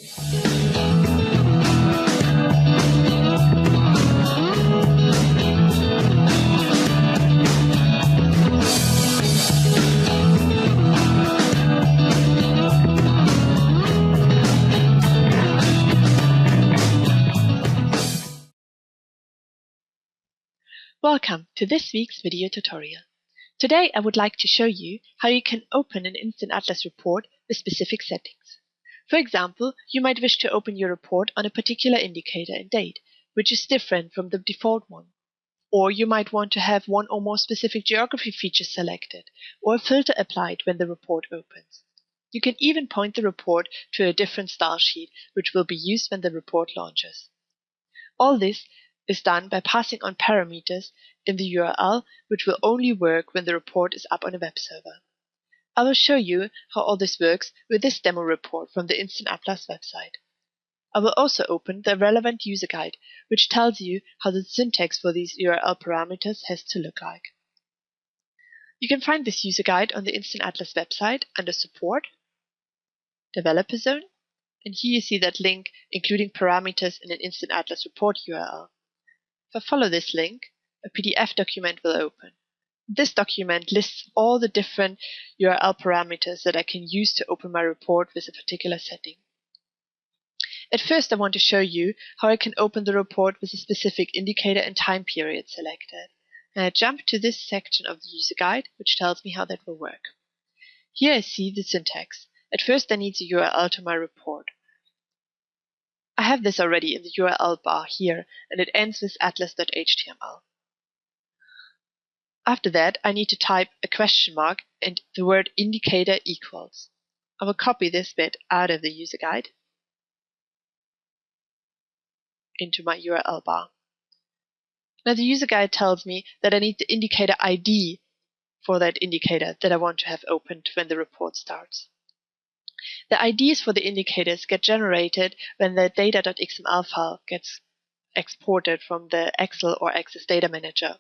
Welcome to this week's video tutorial. Today I would like to show you how you can open an InstantAtlas report with specific settings. For example, you might wish to open your report on a particular indicator and date, which is different from the default one. Or you might want to have one or more specific geography features selected, or a filter applied when the report opens. You can even point the report to a different style sheet, which will be used when the report launches. All this is done by passing on parameters in the URL, which will only work when the report is up on a web server. I will show you how all this works with this demo report from the InstantAtlas website. I will also open the relevant user guide, which tells you how the syntax for these URL parameters has to look like. You can find this user guide on the InstantAtlas website under Support, Developer Zone, and here you see that link including parameters in an InstantAtlas report URL. If I follow this link, a PDF document will open. This document lists all the different URL parameters that I can use to open my report with a particular setting. At first I want to show you how I can open the report with a specific indicator and time period selected. And I jump to this section of the user guide, which tells me how that will work. Here I see the syntax. At first I need the URL to my report. I have this already in the URL bar here, and it ends with atlas.html. After that, I need to type a question mark and the word indicator equals. I will copy this bit out of the user guide into my URL bar. Now the user guide tells me that I need the indicator ID for that indicator that I want to have opened when the report starts. The IDs for the indicators get generated when the data.xml file gets exported from the Excel or Access Data Manager.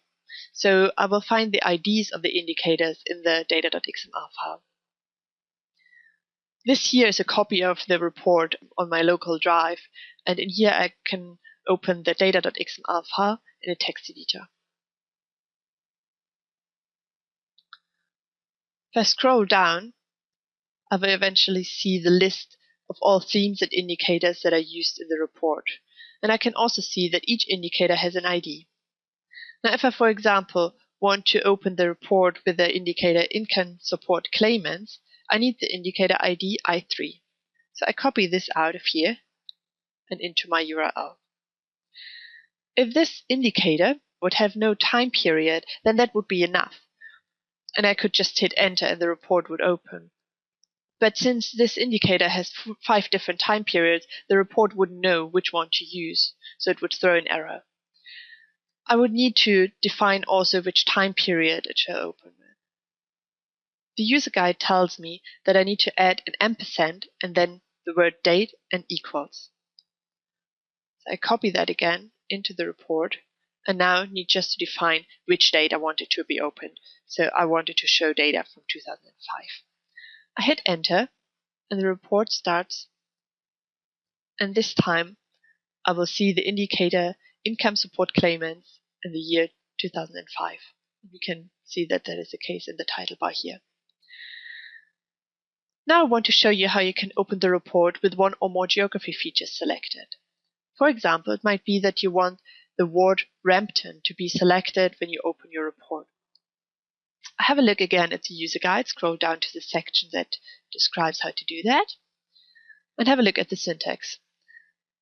So I will find the IDs of the indicators in the data.xml file. This here is a copy of the report on my local drive, and in here I can open the data.xml file in a text editor. If I scroll down, I will eventually see the list of all themes and indicators that are used in the report. And I can also see that each indicator has an ID. Now if I, for example, want to open the report with the indicator Income Support Claimants, I need the indicator ID I3. So I copy this out of here and into my URL. If this indicator would have no time period, then that would be enough. And I could just hit enter and the report would open. But since this indicator has 5 different time periods, the report wouldn't know which one to use, so it would throw an error. I would need to define also which time period it shall open with. The user guide tells me that I need to add an ampersand and then the word date and equals. So I copy that again into the report and now need just to define which date I want it to be opened. So I wanted to show data from 2005. I hit enter and the report starts, and this time I will see the indicator Income Support Claimants in the year 2005. You can see that that is the case in the title bar here. Now I want to show you how you can open the report with one or more geography features selected. For example, it might be that you want the word Rampton to be selected when you open your report. Have a look again at the user guide, scroll down to the section that describes how to do that, and have a look at the syntax.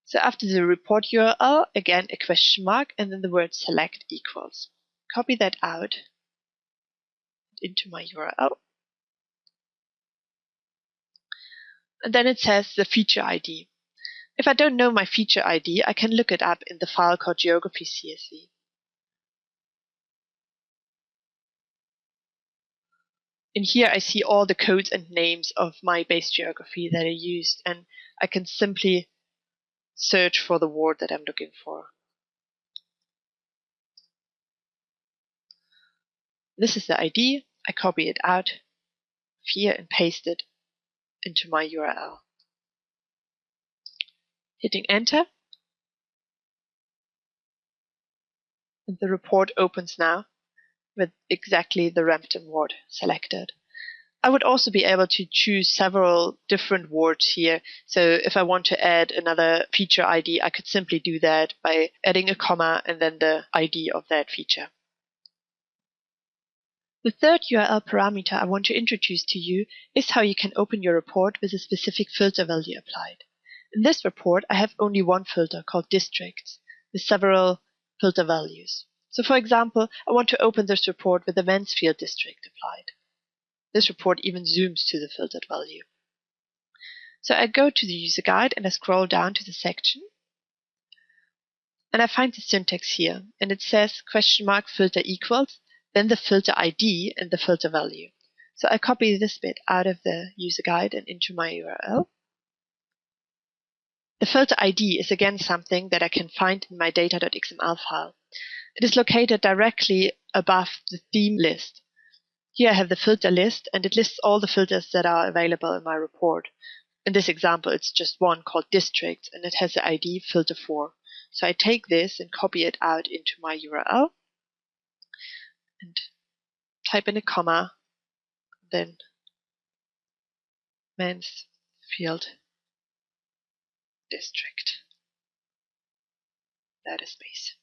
So after the report URL, again a question mark and then the word select equals. Copy that out into my URL. And then it says the feature ID. If I don't know my feature ID, I can look it up in the file called geography CSV. In here I see all the codes and names of my base geography that I used, and I can simply search for the word that I'm looking for. This is the ID. I copy it out here and paste it into my URL. hitting enter, and the report opens now with exactly the Rampton word selected. I would also be able to choose several different words here. So if I want to add another feature ID, I could simply do that by adding a comma and then the ID of that feature. The third URL parameter I want to introduce to you is how you can open your report with a specific filter value applied. In this report, I have only one filter called districts with several filter values. So for example, I want to open this report with the Mansfield district applied. This report even zooms to the filtered value. So I go to the user guide and I scroll down to the section. And I find the syntax here. And it says $filter equals, then the filter ID and the filter value. So I copy this bit out of the user guide and into my URL. The filter ID is again something that I can find in my data.xml file. It is located directly above the theme list. Here I have the filter list, and it lists all the filters that are available in my report. In this example, it's just one called districts, and it has the ID filter 4. So I take this and copy it out into my URL and type in a comma, then Mansfield district. That is space.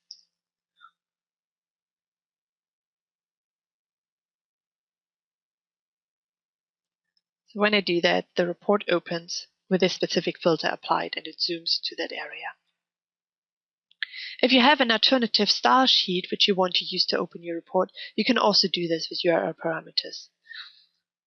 So when I do that, the report opens with a specific filter applied and it zooms to that area. If you have an alternative style sheet which you want to use to open your report, you can also do this with URL parameters.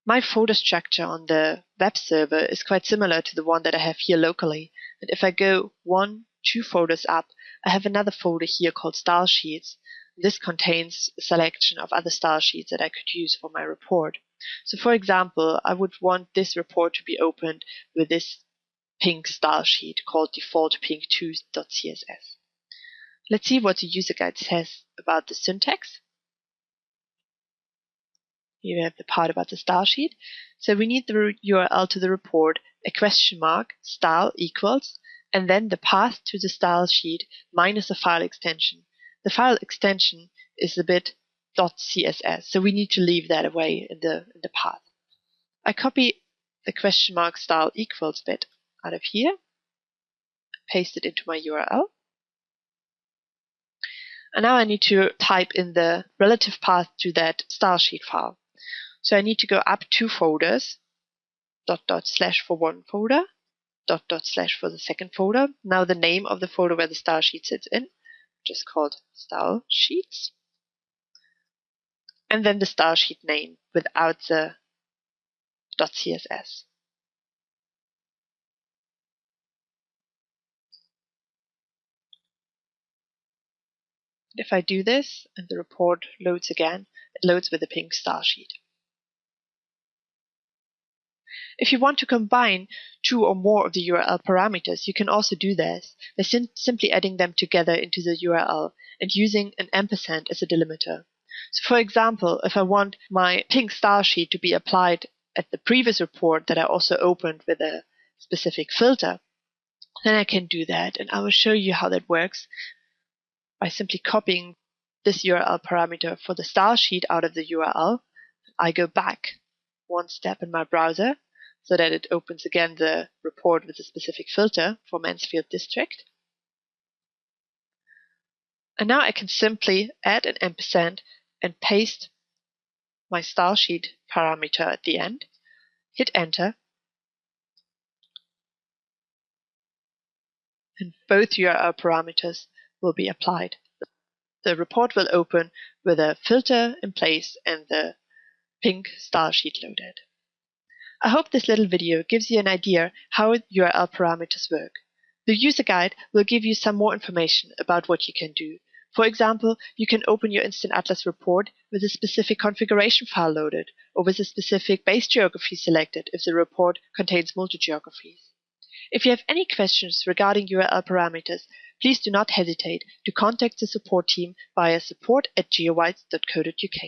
My folder structure on the web server is quite similar to the one that I have here locally. And if I go 2 folders up, I have another folder here called style sheets. This contains a selection of other style sheets that I could use for my report. So for example, I would want this report to be opened with this pink style sheet called default pink2.css. Let's see what the user guide says about the syntax. Here we have the part about the style sheet. So we need the URL to the report, a question mark, style equals, and then the path to the style sheet minus the file extension. The file extension is the bit .css, so we need to leave that away in the path. I copy the question mark style equals bit out of here, paste it into my URL. And now I need to type in the relative path to that style sheet file. So I need to go up 2 folders, // for one folder, // for the second folder. Now the name of the folder where the style sheet sits in, which is called style sheets. And then the style sheet name without the .css. If I do this and the report loads again, it loads with the pink style sheet. If you want to combine 2 or more of the URL parameters, you can also do this by simply adding them together into the URL and using an ampersand as a delimiter. So for example, if I want my pink style sheet to be applied at the previous report that I also opened with a specific filter, then I can do that, and I will show you how that works by simply copying this URL parameter for the style sheet out of the URL. I go back 1 step in my browser so that it opens again the report with a specific filter for Mansfield district. And now I can simply add an ampersand and paste my style sheet parameter at the end, hit enter, and both URL parameters will be applied. The report will open with a filter in place and the pink style sheet loaded. I hope this little video gives you an idea how URL parameters work. The user guide will give you some more information about what you can do. For example, you can open your InstantAtlas report with a specific configuration file loaded, or with a specific base geography selected if the report contains multi-geographies. If you have any questions regarding URL parameters, please do not hesitate to contact the support team via support@geowides.co.uk.